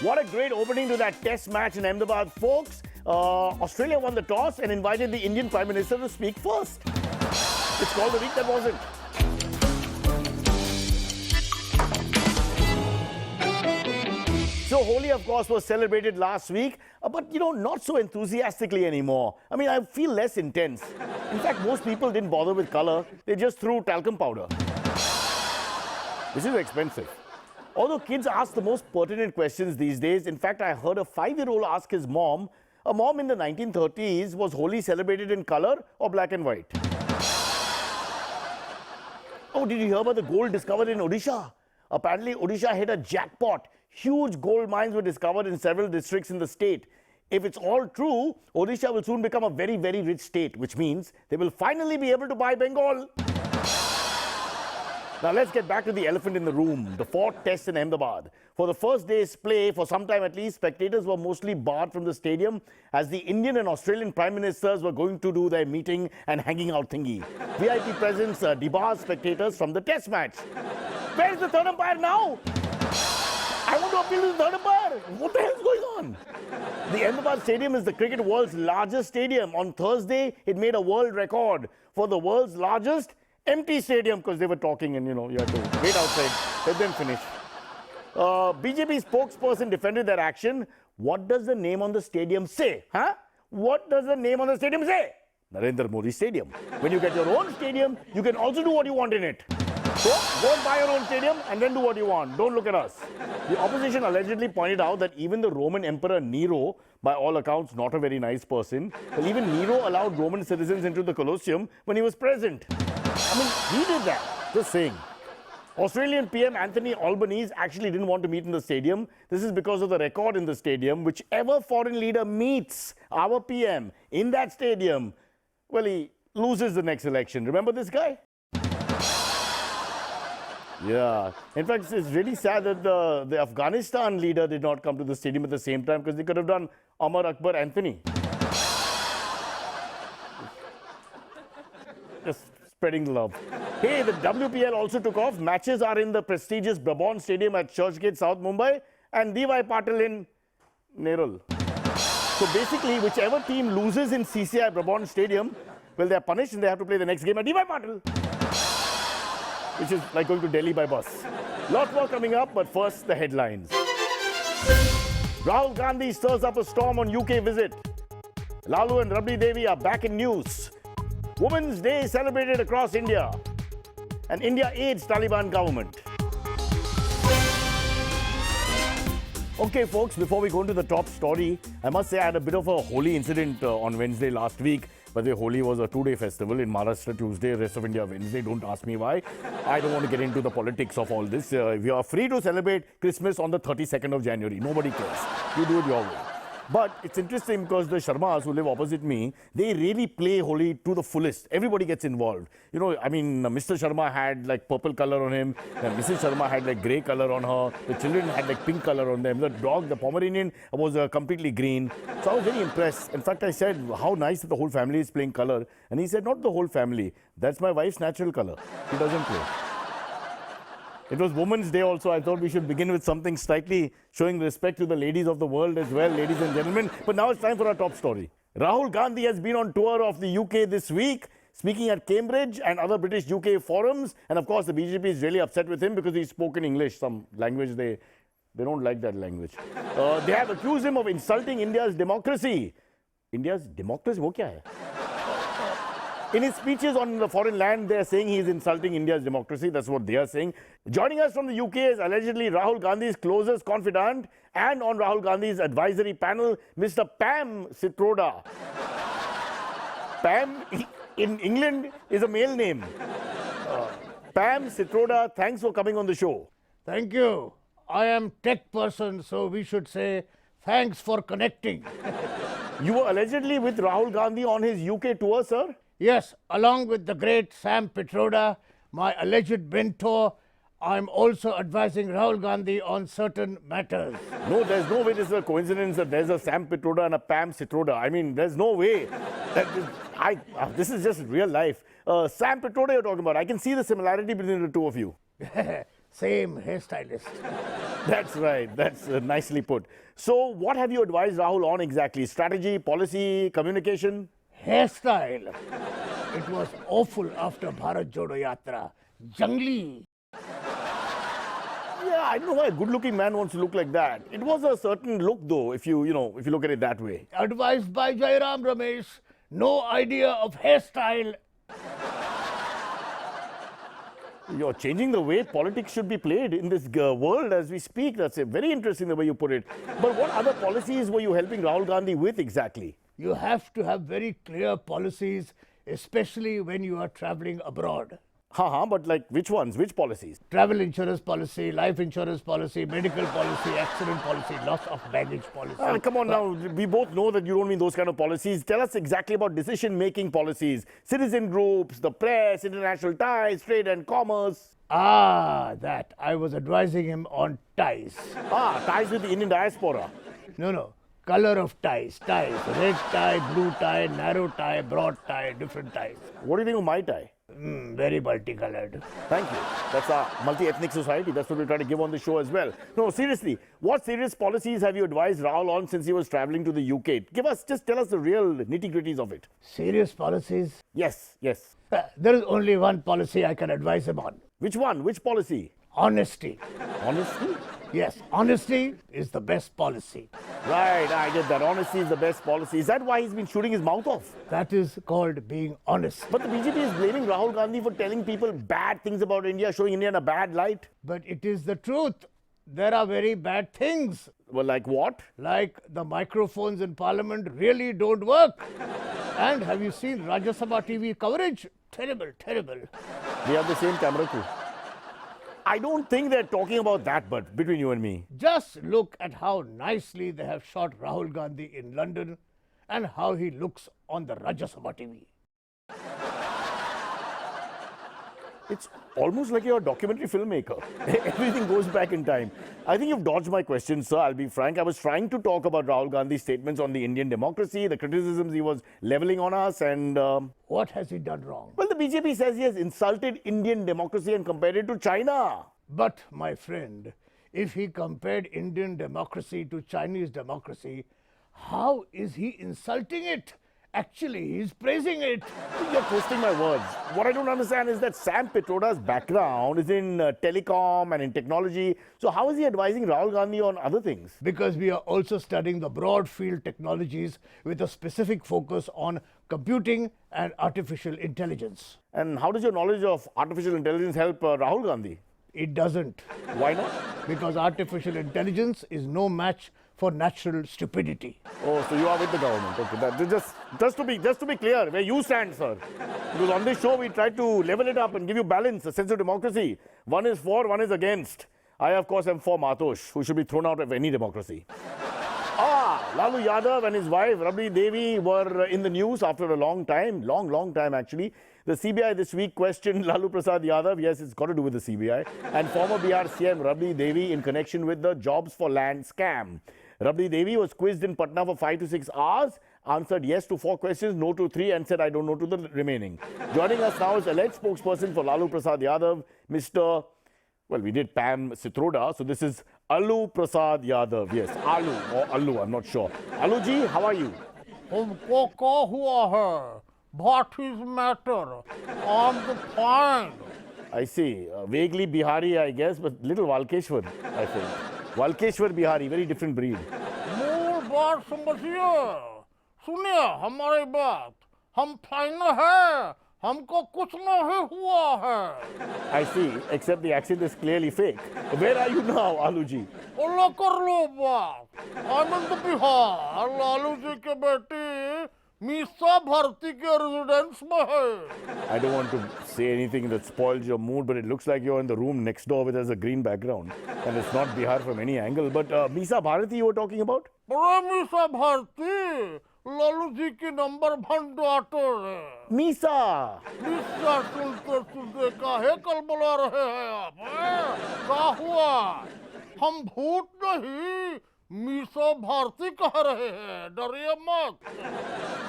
What a great opening to that test match in Ahmedabad, folks. Australia won the toss and invited the Indian Prime Minister to speak first. It's called the week that wasn't. So Holi, of course, was celebrated last week, but, not so enthusiastically anymore. I mean, I feel less intense. In fact, most people didn't bother with color. They just threw talcum powder. This is expensive. Although kids ask the most pertinent questions these days. In fact, I heard a 5-year-old ask his mom, a mom in the 1930s, was Holi celebrated in color or black and white? Oh, did you hear about the gold discovered in Odisha? Apparently, Odisha hit a jackpot. Huge gold mines were discovered in several districts in the state. If it's all true, Odisha will soon become a very, very rich state, which means they will finally be able to buy Bengal. Now let's get back to the elephant in the room, the fourth test in Ahmedabad. For the first day's play, for some time at least, spectators were mostly barred from the stadium as the Indian and Australian Prime Ministers were going to do their meeting and hanging out thingy. VIP presence debarred spectators from the test match. Where's the third umpire now? I want to appeal to the third umpire. What the hell is going on? The Ahmedabad Stadium is the cricket world's largest stadium. On Thursday, it made a world record for the world's largest empty stadium, because they were talking and, you had to wait outside. Let them finish. BJP spokesperson defended their action. What does the name on the stadium say? Huh? What does the name on the stadium say? Narendra Modi Stadium. When you get your own stadium, you can also do what you want in it. So, go and buy your own stadium and then do what you want. Don't look at us. The opposition allegedly pointed out that even the Roman Emperor Nero, by all accounts not a very nice person, well, even Nero allowed Roman citizens into the Colosseum when he was present. I mean, he did that. Just saying. Australian PM Anthony Albanese actually didn't want to meet in the stadium. This is because of the record in the stadium. Whichever foreign leader meets our PM in that stadium, well, he loses the next election. Remember this guy? Yeah. In fact, it's really sad that the Afghanistan leader did not come to the stadium at the same time, because they could have done Amar Akbar Anthony. Just spreading the love. Hey, the WPL also took off. Matches are in the prestigious Brabant Stadium at Churchgate, South Mumbai, and D.Y. Patil in Nerul. So basically, whichever team loses in CCI Brabant Stadium, well, they're punished and they have to play the next game at D.Y. Patil, which is like going to Delhi by bus. Lot more coming up, but first, the headlines. Rahul Gandhi stirs up a storm on UK visit. Lalu and Rabri Devi are back in news. Women's Day celebrated across India. And India aids Taliban government. Okay, folks, before we go into the top story, I must say I had a bit of a Holi incident on Wednesday last week. By the way, Holi was a 2-day festival in Maharashtra Tuesday, rest of India Wednesday. Don't ask me why. I don't want to get into the politics of all this. We are free to celebrate Christmas on the 32nd of January. Nobody cares. You do it your way. But it's interesting because the Sharmas who live opposite me, they really play Holi to the fullest. Everybody gets involved. Mr. Sharma had like purple color on him. Mrs. Sharma had like grey color on her. The children had like pink color on them. The dog, the Pomeranian, was completely green. So I was very impressed. In fact, I said, how nice that the whole family is playing color. And he said, not the whole family. That's my wife's natural color. She doesn't play. It was Women's Day also. I thought we should begin with something slightly showing respect to the ladies of the world as well, ladies and gentlemen. But now it's time for our top story. Rahul Gandhi has been on tour of the UK this week, speaking at Cambridge and other British UK forums. And of course, the BJP is really upset with him because he spoke in English, some language they don't like that language. They have accused him of insulting India's democracy. India's democracy? Wo kya hai? In his speeches on the foreign land, they are saying he is insulting India's democracy. That's what they are saying. Joining us from the UK is allegedly Rahul Gandhi's closest confidant and on Rahul Gandhi's advisory panel, Mr. Pam Citroda. Pam, in England, is a male name. Pam Citroda, thanks for coming on the show. Thank you. I am tech person, so we should say thanks for connecting. You were allegedly with Rahul Gandhi on his UK tour, sir? Yes, along with the great Sam Pitroda, my alleged mentor, I'm also advising Rahul Gandhi on certain matters. No, there's no way this is a coincidence that there's a Sam Pitroda and a Pam Citroda. I mean, there's no way. This is just real life. Sam Pitroda you're talking about. I can see the similarity between the two of you. Same hairstylist. That's right. That's nicely put. So, what have you advised Rahul on exactly? Strategy, policy, communication? Hairstyle. It was awful after Bharat Jodo Yatra. Jungly. Yeah, I don't know why a good-looking man wants to look like that. It was a certain look, though, if you look at it that way. Advised by Jairam Ramesh. No idea of hairstyle. You're changing the way politics should be played in this world as we speak. That's very interesting the way you put it. But what other policies were you helping Rahul Gandhi with exactly? You have to have very clear policies, especially when you are traveling abroad. But like which ones? Which policies? Travel insurance policy, life insurance policy, medical policy, accident policy, loss of baggage policy. Come on now, we both know that you don't mean those kind of policies. Tell us exactly about decision-making policies, citizen groups, the press, international ties, trade and commerce. That. I was advising him on ties. Ties with the Indian diaspora. No. Color of ties. Ties. Red tie, blue tie, narrow tie, broad tie, different ties. What do you think of my tie? Very multicolored. Thank you. That's our multi-ethnic society. That's what we try to give on the show as well. No, seriously, what serious policies have you advised Rahul on since he was traveling to the UK? Just tell us the real nitty-gritties of it. Serious policies? Yes. There is only one policy I can advise him on. Which one? Which policy? Honesty. Honesty? Yes, honesty is the best policy. Right, I get that. Honesty is the best policy. Is that why he's been shooting his mouth off? That is called being honest. But the BJP is blaming Rahul Gandhi for telling people bad things about India, showing India in a bad light. But it is the truth. There are very bad things. Well, like what? Like the microphones in Parliament really don't work. And have you seen Rajya Sabha TV coverage? Terrible. We have the same camera crew. I don't think they're talking about that, but between you and me. Just look at how nicely they have shot Rahul Gandhi in London and how he looks on the Rajya Sabha TV. It's almost like you're a documentary filmmaker. Everything goes back in time. I think you've dodged my question, sir. I'll be frank. I was trying to talk about Rahul Gandhi's statements on the Indian democracy, the criticisms he was leveling on us, and... What has he done wrong? Well, the BJP says he has insulted Indian democracy and compared it to China. But, my friend, if he compared Indian democracy to Chinese democracy, how is he insulting it? Actually, he's praising it. You're twisting my words. What I don't understand is that Sam Pitroda's background is in telecom and in technology. So how is he advising Rahul Gandhi on other things? Because we are also studying the broad field technologies with a specific focus on computing and artificial intelligence. And how does your knowledge of artificial intelligence help Rahul Gandhi? It doesn't. Why not? Because artificial intelligence is no match for natural stupidity. Oh, so you are with the government. Okay, just to be clear, where you stand, sir. Because on this show, we try to level it up and give you balance, a sense of democracy. One is for, one is against. I, of course, am for Matosh, who should be thrown out of any democracy. Lalu Yadav and his wife, Rabri Devi, were in the news after a long time actually. The CBI this week questioned Lalu Prasad Yadav, yes, it's got to do with the CBI, and former Bihar CM Rabri Devi in connection with the jobs for land scam. Rabri Devi was quizzed in Patna for 5 to 6 hours, answered yes to 4 questions, no to 3, and said, I don't know to the remaining. Joining us now is alleged spokesperson for Lalu Prasad Yadav, Mr. Well, we did Pam Sitroda, so this is Lalu Prasad Yadav. Yes, Alu or Allu, I'm not sure. Alu ji, how are you? हमको क्या हुआ है? What is matter? I'm fine. I see. Vaguely Bihari, I guess, but little Valkeshwar, I think. Valkeshwar Bihari, very different breed. मूल बात समझिए. सुनिए हमारी बात. हम फाइन हैं. हमको कुछ नहीं हुआ है. I see, except the accent is clearly fake. Where are you now, Aluji? बोलो कर लो बात. आनंद बिहार लालू जी के बेटी मीसा भारती के रेजिडेंस में है. I don't want to say anything that spoils your mood, but it looks like you're in the room next door with has a green background. And it's not Bihar from any angle. But Misa Bharati you were talking about? अरे मीसा भारती लालू जी की number 1 daughter है. Misa! Misa सुनते सुनते काहे कल बुला रहे हैं आप? क्या हुआ? हम भूत नहीं मीसो भारती कह रहे हैं, डरिए मत।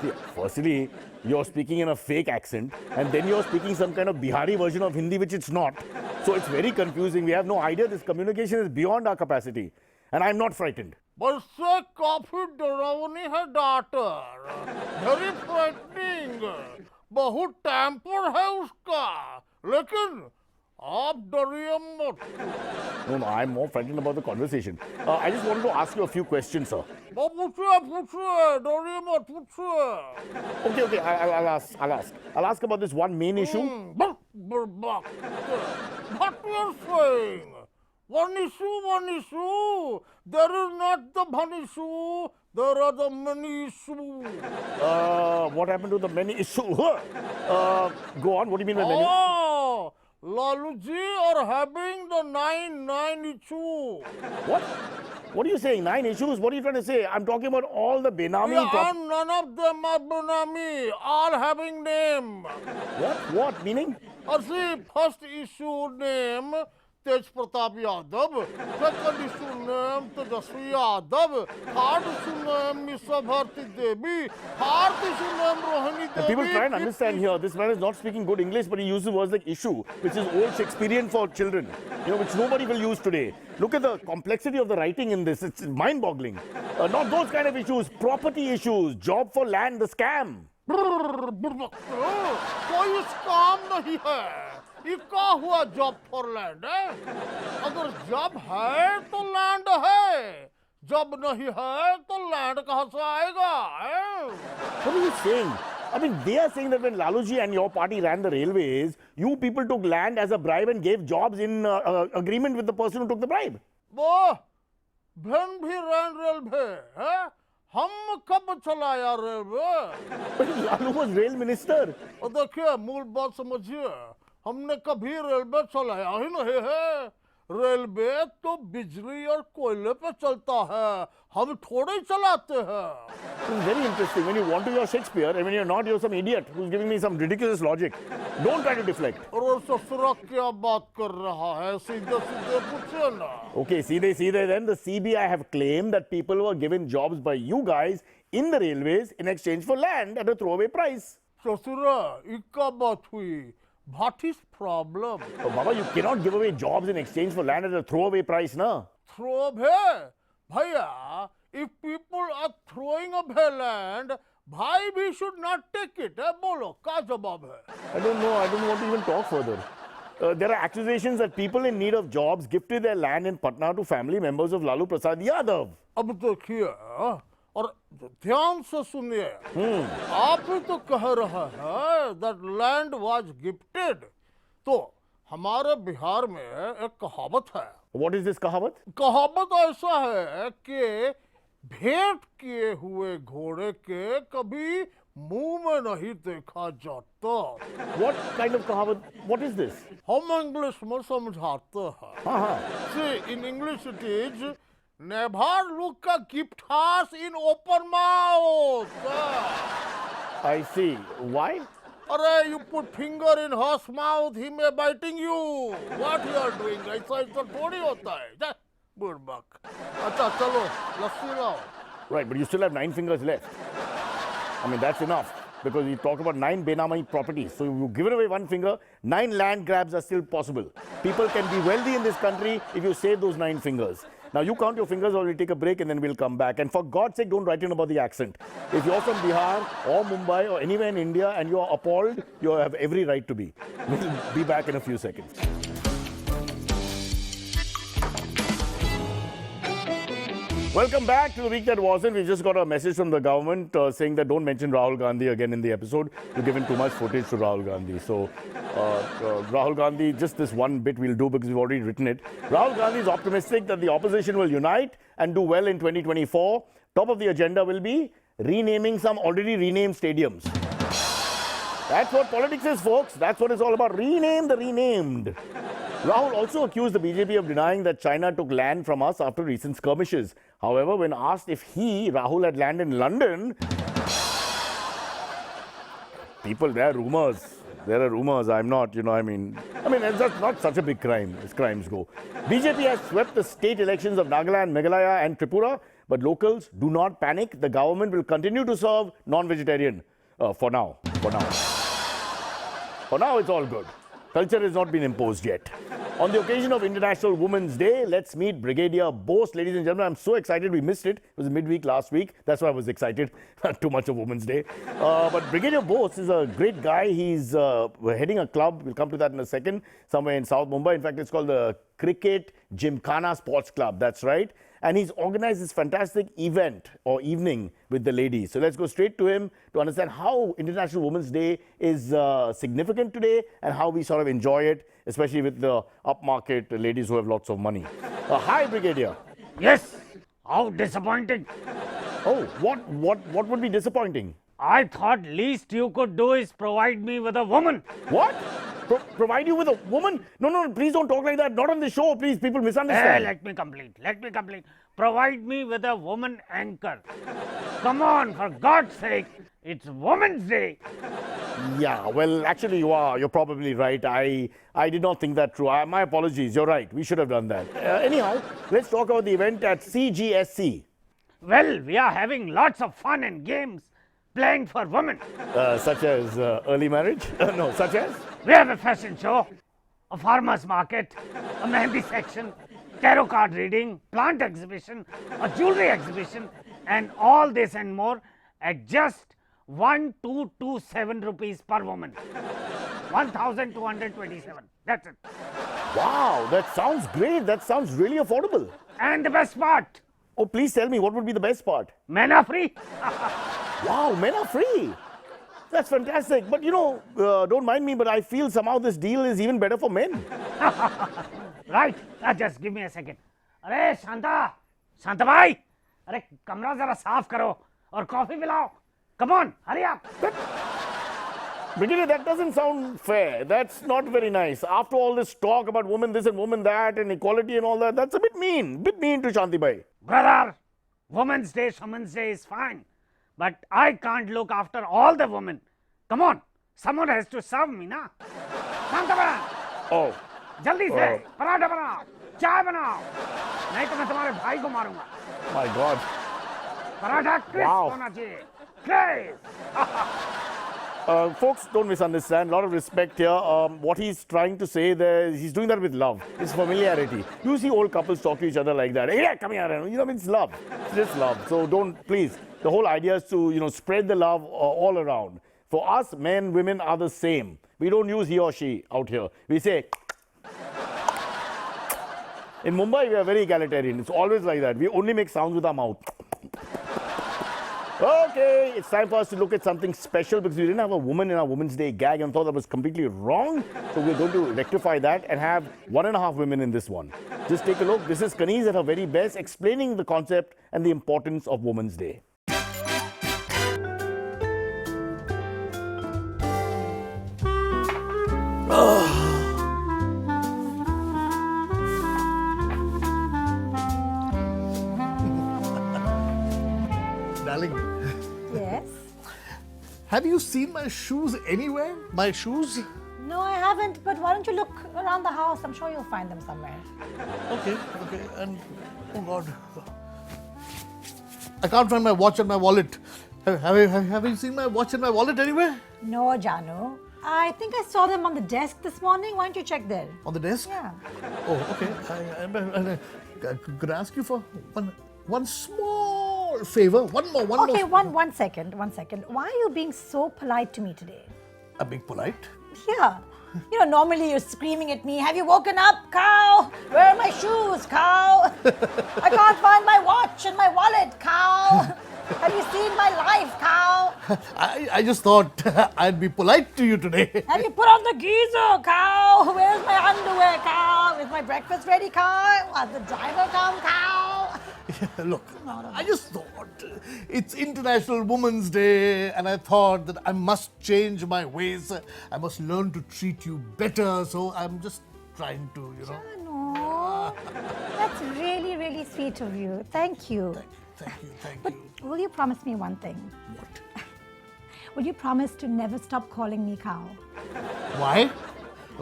See, firstly, you're speaking in a fake accent, and then you're speaking some kind of Bihari version of Hindi, which it's not. So it's very confusing. We have no idea. This communication is beyond our capacity. And I'm not frightened. बरसे काफी डरावनी है doctor, very frightening, बहुत temper है उसका, लेकिन आप डरिए मत। No, I'm more frightened about the conversation. I just wanted to ask you a few questions, sir. पूछिए, डरिए मत, पूछिए। Okay, I'll ask about this one main issue. What you're saying? One issue. There is not the one issue. There are the many issues. What happened to the many issue? Go on, what do you mean by many? Oh, Lalu ji are having the nine issue. What? What are you saying? 9 issues? What are you trying to say? I'm talking about all the Benami... Yeah, and none of them are Benami. All having name. What? Meaning? See, first issue name, Tej Pratap Yadav. Second issue name, Tejasvi Yadav. Third issue name, Misa Bharti Devi. Fourth issue name, Rohini Devi. People try and understand here. This man is not speaking good English, but he uses words like issue, which is old Shakespearean for children, which nobody will use today. Look at the complexity of the writing in this. It's mind-boggling. Not those kind of issues. Property issues, job for land, the scam. कोई scam नहीं है, ये क्या हुआ job for land है? अगर job है तो लैंड है, जॉब नहीं है तो लैंड कहाँ से आएगा? What are you saying? I mean, they are saying that when Laluji and your party ran the railways, you people took land as a bribe and gave jobs in agreement with the person who took the bribe. वो बहन भी रैन railway है, हम कब चलाया railway? But Lalu was rail minister. और देखिए मूल बात समझिए, हमने कभी रेलवे चलाया ही नहीं है। रेलवे तो बिजली और कोयले पे चलता है, हम थोड़े ही चलाते हैं। It's very interesting. When you want to hear Shakespeare, and when you're not, you're some idiot who's giving me some ridiculous logic. Don't try to deflect. और ससुरा क्या बात कर रहा है? सीधे सीधे पूछिए ना। Okay, सीधे then the CBI have claimed that people were given jobs by you guys in the railways in exchange for land at a throwaway price. ससुरा, ये क्या बात हुई? What is problem? Oh, Baba, you cannot give away jobs in exchange for land at a throwaway price, na? Throwaway? Bhaiya, if people are throwing away land, bhai we should not take it. Bolo, क्या जवाब है? I don't know. I don't want to even talk further. There are accusations that people in need of jobs gifted their land in Patna to family members of Lalu Prasad Yadav. अब देखिए और ध्यान से सुनिए, आप ही तो कह रहा है that land was gifted. तो हमारे बिहार में एक कहावत है. What is this कहावत? कहावत ऐसा है कि भेंट किए हुए घोड़े के कभी मुंह में नहीं देखा जाता. What kind of कहावत? What is this? हम इंग्लिश में समझाते हैं. हाँ. See, in English it is never look a gift horse in open mouth. I see. Why? अरे you put finger in horse mouth, he may biting you. What you are doing? ऐसा थोड़ी होता है. जा बुड़बक. अच्छा चलो लस्सी लाओ. Right, but you still have 9 fingers left. I mean, that's enough. Because you talk about 9 Benami properties. So you've given away 1 finger, 9 land grabs are still possible. People can be wealthy in this country if you save those 9 fingers. Now you count your fingers or we'll take a break and then we'll come back. And for God's sake, don't write in about the accent. If you're from Bihar or Mumbai or anywhere in India and you're appalled, you have every right to be. We'll be back in a few seconds. Welcome back to the week that wasn't. We just got a message from the government saying that don't mention Rahul Gandhi again in the episode. You've given too much footage to Rahul Gandhi. So Rahul Gandhi, just this one bit we'll do because we've already written it. Rahul Gandhi is optimistic that the opposition will unite and do well in 2024. Top of the agenda will be renaming some already renamed stadiums. That's what politics is, folks. That's what it's all about. Rename the renamed. Rahul also accused the BJP of denying that China took land from us after recent skirmishes. However, when asked if Rahul had land in London, people, there are rumors. There are rumors. I'm not, I mean, that's not such a big crime as crimes go. BJP has swept the state elections of Nagaland, Meghalaya and Tripura, but locals do not panic. The government will continue to serve non-vegetarian for now. For now, it's all good. Culture has not been imposed yet. On the occasion of International Women's Day, let's meet Brigadier Bose. Ladies and gentlemen, I'm so excited we missed it. It was midweek last week. That's why I was excited. Too much of Women's Day. But Brigadier Bose is a great guy. He's heading a club. We'll come to that in a second. Somewhere in South Mumbai. In fact, it's called the Cricket Gymkhana Sports Club. That's right. And he's organized this fantastic event or evening with the ladies. So let's go straight to him to understand how International Women's Day is significant today and how we sort of enjoy it, especially with the upmarket ladies who have lots of money. Hi, Brigadier. Yes. How disappointing. Oh, what would be disappointing? I thought least you could do is provide me with a woman. What? Provide you with a woman? No, please don't talk like that. Not on the show, please. People misunderstand. Let me complete. Provide me with a woman anchor. Come on, for God's sake. It's Women's Day. Yeah, well, actually, you're probably right. I did not think that through. My apologies. You're right. We should have done that. Anyhow, let's talk about the event at CGSC. Well, we are having lots of fun and games playing for women. Such as early marriage? No, such as? We have a fashion show, a farmer's market, a mehendi section, tarot card reading, plant exhibition, a jewelry exhibition, and all this and more at just 1,227 rupees per woman. 1,227. That's it. Wow, that sounds great. That sounds really affordable. And the best part, Oh, please tell me, what would be the best part? men are free. Wow, men are free. That's fantastic. But don't mind me, but I feel somehow this deal is even better for men. Right? Just give me a second. अरे शांता भाई, अरे कमरा जरा साफ करो और coffee पिलाओ. Come on, hurry up. Brigadier, that doesn't sound fair. That's not very nice. After all this talk about women this and women that and equality and all that, that's a bit mean. Bit mean to Shanti Bhai. Brother, Women's Day is fine. But I can't look after all the women. Come on, someone has to serve me, na? Shanta बना, Oh, जल्दी से पराठा बनाओ, चाय बनाओ, नहीं तो मैं तुम्हारे भाई को मारूंगा. my God. Paratha crisp Wow. होना चाहिए. Crisp. Folks, don't misunderstand. A lot of respect here. What he's trying to say there, he's doing that with love. It's familiarity. You see old couples talk to each other like that. Hey, come here. It's love. It's just love. So don't, please. The whole idea is to, spread the love all around. For us, men, women are the same. We don't use he or she out here. We say, in Mumbai, we are very egalitarian. It's always like that. We only make sounds with our mouth. Okay, it's time for us to look at something special because we didn't have a woman in our Women's Day gag and thought that was completely wrong. So we're going to rectify that and have 1.5 women in this one. Just take a look. This is Kaniz at her very best, explaining the concept and the importance of Women's Day. Darling, Yes? have you seen my shoes anywhere? My shoes? No, I haven't, but why don't you look around the house? I'm sure you'll find them somewhere. Okay, and oh God, I can't find my watch and my wallet. Have you seen my watch and my wallet anywhere? No, Janu. I think I saw them on the desk this morning. Why don't you check there? On the desk? Yeah. Oh, okay. Could I ask you for one small favor? One more. Okay, one second. Why are you being so polite to me today? I'm being polite. Yeah. Normally you're screaming at me, have you woken up, cow? Where are my shoes, cow? I can't find my watch and my wallet, cow. Have you seen my life, cow? I just thought I'd be polite to you today. Have you put on the geyser, cow? Where's my underwear, cow? Is my breakfast ready, cow? Has the driver come, cow? Look, I just thought it's International Women's Day and I thought that I must change my ways. I must learn to treat you better. So I'm just trying to, No, that's really, really sweet of you. Thank you. Thank you. But will you promise me one thing? What? will you promise to never stop calling me cow? Why?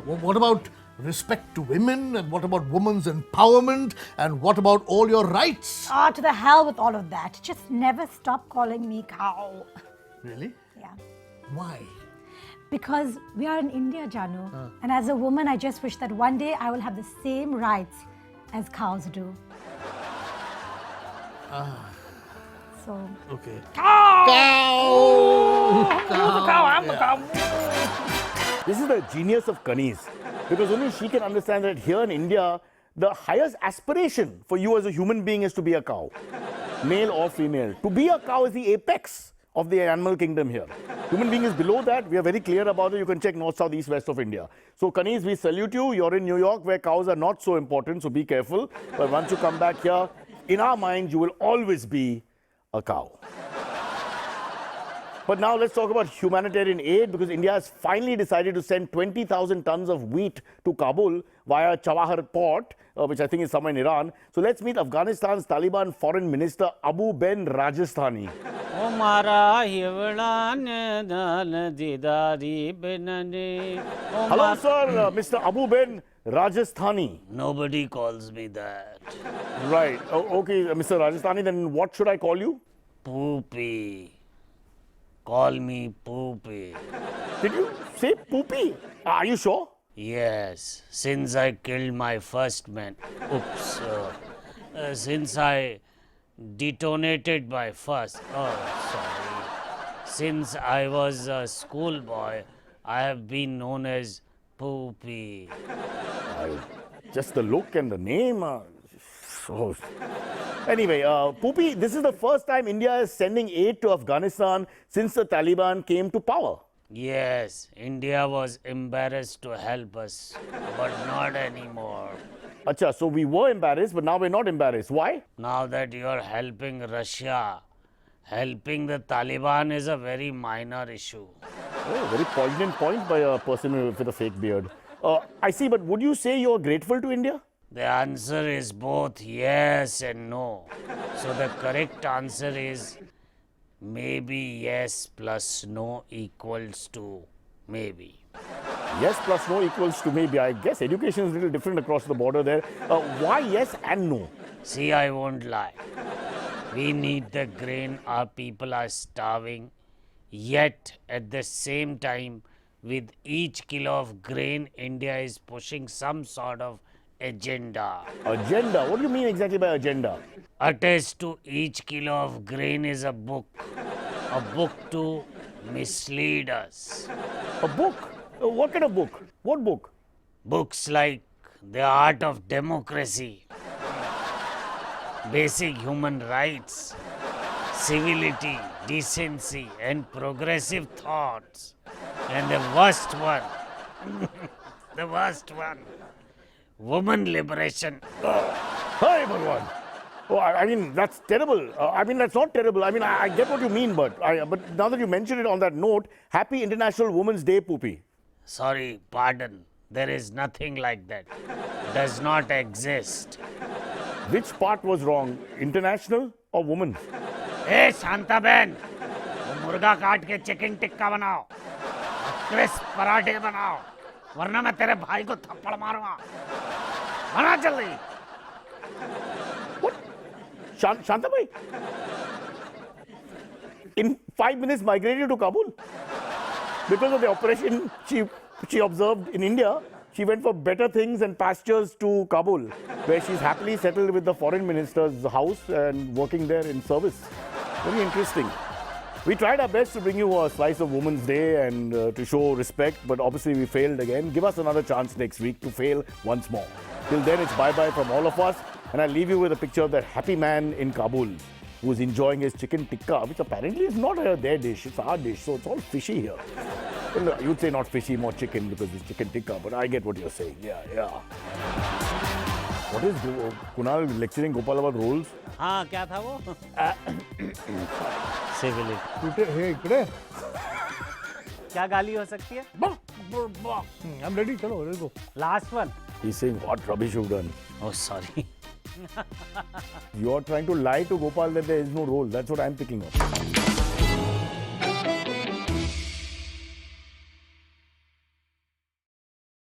What about respect to women? And what about women's empowerment? And what about all your rights? Ah, to the hell with all of that. Just never stop calling me cow. Really? Yeah. Why? Because we are in India, Janu. And as a woman, I just wish that one day I will have the same rights as cows do. So, Okay. cow! This is the genius of Kanis, because only she can understand that here in India, the highest aspiration for you as a human being is to be a cow, male or female. To be a cow is the apex of the animal kingdom here. Human being is below that. We are very clear about it. You can check north, south, east, west of India. So Kanis, we salute you. You're in New York where cows are not so important, so be careful. But once you come back here, in our mind, you will always be a cow. But now let's talk about humanitarian aid, because India has finally decided to send 20,000 tons of wheat to Kabul via Chabahar port, which I think is somewhere in Iran. So let's meet Afghanistan's Taliban Foreign Minister Abu Ben Rajasthani. Hello, sir, Mr. Abu Ben Rajasthani. Nobody calls me that. Right. Okay, Mr. Rajasthani, then what should I call you? Poopy. Call me Poopy. Did you say poopy? Are you sure? Yes, since I killed my first man. Oops. Since I detonated my first. Oh, sorry. Since I was a schoolboy, I have been known as Poopy. Just the look and the name. So. Anyway, Poopy, this is the first time India is sending aid to Afghanistan since the Taliban came to power. Yes, India was embarrassed to help us, but not anymore. Acha, so we were embarrassed, but now we're not embarrassed. Why? Now that you are helping Russia, helping the Taliban is a very minor issue. Oh, very poignant point by a person with a fake beard. I see, but would you say you're grateful to India? The answer is both yes and no. So the correct answer is maybe yes plus no equals to maybe. Yes plus no equals to maybe. I guess education is a little different across the border there. Why yes and no? See, I won't lie. We need the grain. Our people are starving. Yet, at the same time, with each kilo of grain, India is pushing some sort of agenda. Agenda? What do you mean exactly by agenda? Attached to each kilo of grain is a book to mislead us. A book? What kind of book? What book? Books like The Art of Democracy, Basic Human Rights, Civility, Decency and Progressive Thoughts. And the worst one, Woman Liberation. Hi, Bhagwan. Oh, I mean, that's terrible. That's not terrible. I get what you mean, but now that you mention it on that note, happy International Women's Day, Poopy. Sorry, pardon. There is nothing like that. Does not exist. Which part was wrong, international or woman? Hey, Shanta Ben, मुर्गा काट के chicken tikka बनाओ, crisp पराठे बनाओ, वरना मैं तेरे भाई को थप्पड़ मारूंगा. बना जल्दी. What? Shantabai? In 5 minutes migrated to Kabul? Because of the operation she observed in India, she went for better things and pastures to Kabul, where she's happily settled with the foreign minister's house and working there in service. Very interesting. We tried our best to bring you a slice of Women's Day and to show respect, but obviously we failed again. Give us another chance next week to fail once more. Till then, it's bye-bye from all of us, and I'll leave you with a picture of that happy man in Kabul who's enjoying his chicken tikka, which apparently is not their dish, it's our dish, so it's all fishy here. Well, you'd say not fishy, more chicken because it's chicken tikka, but I get what you're saying. Yeah. What is Kunal lecturing Gopal about rules? हाँ क्या था वो? Civility. Hey, इकडे. क्या गाली हो सकती है? I'm ready. Chalo, let's go. Last one. He's saying what rubbish you've done. Oh, sorry. You're trying to lie to Gopal that there is no role. That's what I'm picking up.